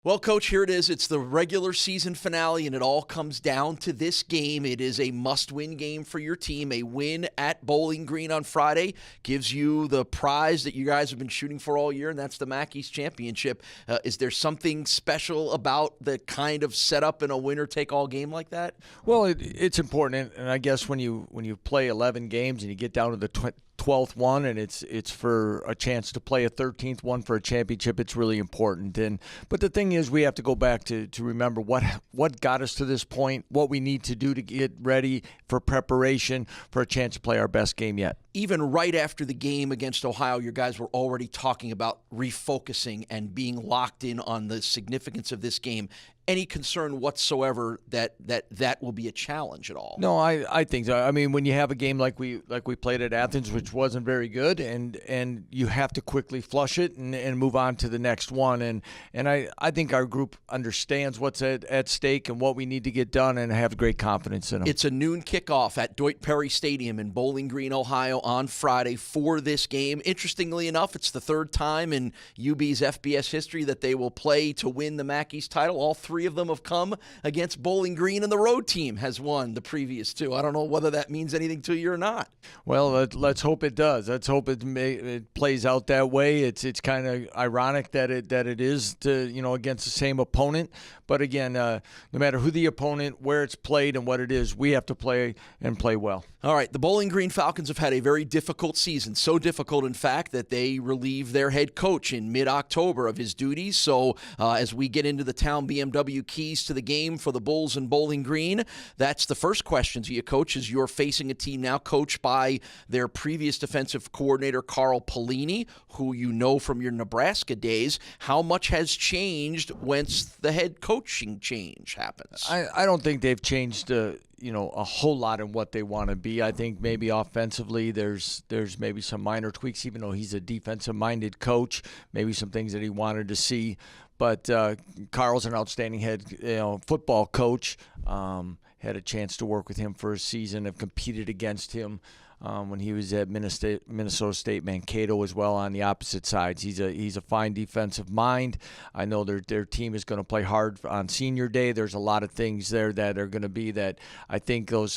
Well, Coach, here it is. It's the regular season finale, and it all comes down to this game. It is a must-win game for your team. A win at Bowling Green on Friday gives you the prize that you guys have been shooting for all year, and that's the Mackey's Championship. Is there something special about the kind of setup in a winner-take-all game like that? Well, it's important, and I guess when you play 11 games and you get down to the 12th one, and it's for a chance to play a 13th one for a championship, it's really important. But the thing is, we have to go back to remember what got us to this point, what we need to do to get ready for preparation for a chance to play our best game yet. Even right after the game against Ohio, your guys were already talking about refocusing and being locked in on the significance of this game. Any concern whatsoever that will be a challenge at all? No, I think so. I mean, when you have a game like we played at Athens, which wasn't very good, and you have to quickly flush it and move on to the next one. And I think our group understands what's at stake and what we need to get done, and have great confidence in them. It's a noon kickoff at Deutsch Perry Stadium in Bowling Green, Ohio on Friday for this game. Interestingly enough, it's the third time in UB's FBS history that they will play to win the Mackey's title. All three of them have come against Bowling Green, and the road team has won the previous two. I don't know whether that means anything to you or not. Well, let's hope it does. Let's hope it plays out that way. It's kind of ironic that it is to against the same opponent. But again, no matter who the opponent, where it's played, and what it is, we have to play and play well. All right, the Bowling Green Falcons have had a very difficult season. So difficult, in fact, that they relieved their head coach in mid-October of his duties. So as we get into the Town BMW keys to the game for the Bulls and Bowling Green, that's the first question to you, Coach, as you're facing a team now coached by their previous defensive coordinator, Carl Pelini, who you know from your Nebraska days. How much has changed once the head coaching change happens? I don't think they've changed a whole lot in what they want to be. I think maybe offensively there's maybe some minor tweaks, even though he's a defensive-minded coach, maybe some things that he wanted to see. But Carl's an outstanding head football coach. Had a chance to work with him for a season. Have competed against him when he was at Minnesota State Mankato as well on the opposite sides. He's a fine defensive mind. I know their team is going to play hard on senior day. There's a lot of things there that are going to be that I think a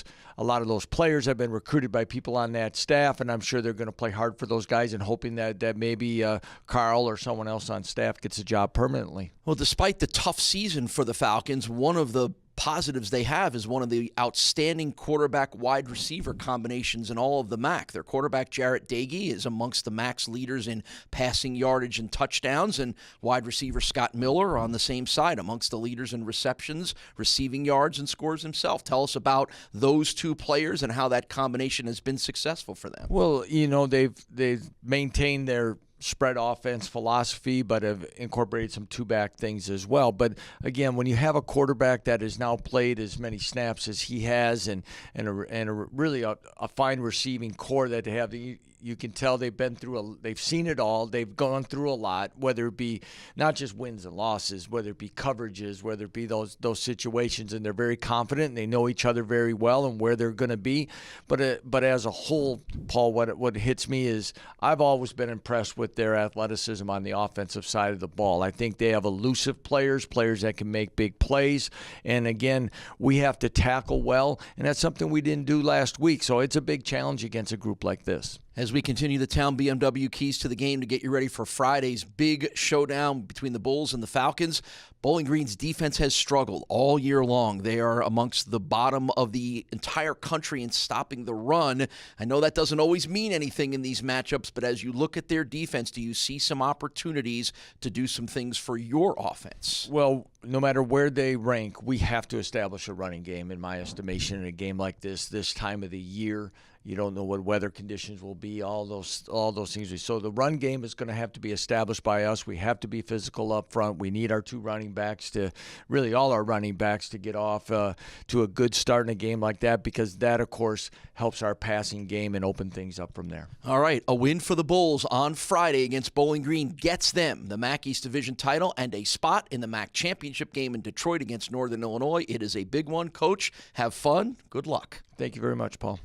lot of those players have been recruited by people on that staff, and I'm sure they're going to play hard for those guys and hoping that maybe Carl or someone else on staff gets a job permanently. Well, despite the tough season for the Falcons, one of the positives they have is one of the outstanding quarterback-wide receiver combinations in all of the MAC. Their quarterback, Jarrett Dagey, is amongst the MAC's leaders in passing yardage and touchdowns, and wide receiver Scott Miller on the same side, amongst the leaders in receptions, receiving yards, and scores himself. Tell us about those two players and how that combination has been successful for them. Well, they've maintained their spread offense philosophy, but have incorporated some two-back things as well. But again, when you have a quarterback that has now played as many snaps as he has, and really a fine receiving core that they have, you can tell they've seen it all. They've gone through a lot, whether it be not just wins and losses, whether it be coverages, whether it be those situations, and they're very confident and they know each other very well and where they're going to be. But as a whole, Paul, what hits me is I've always been impressed with their athleticism on the offensive side of the ball. I think they have elusive players that can make big plays. And again, we have to tackle well, and that's something we didn't do last week. So it's a big challenge against a group like this. As we continue the Town BMW keys to the game to get you ready for Friday's big showdown between the Bulls and the Falcons, Bowling Green's defense has struggled all year long. They are amongst the bottom of the entire country in stopping the run. I know that doesn't always mean anything in these matchups, but as you look at their defense, do you see some opportunities to do some things for your offense? Well, no matter where they rank, we have to establish a running game, in my estimation, in a game like this time of the year. You don't know what weather conditions will be, all those things. So the run game is going to have to be established by us. We have to be physical up front. We need our two running backs all our running backs to get off to a good start in a game like that, because that, of course, helps our passing game and open things up from there. All right, a win for the Bulls on Friday against Bowling Green gets them the MAC East Division title and a spot in the MAC championship game in Detroit against Northern Illinois. It is a big one. Coach, have fun. Good luck. Thank you very much, Paul.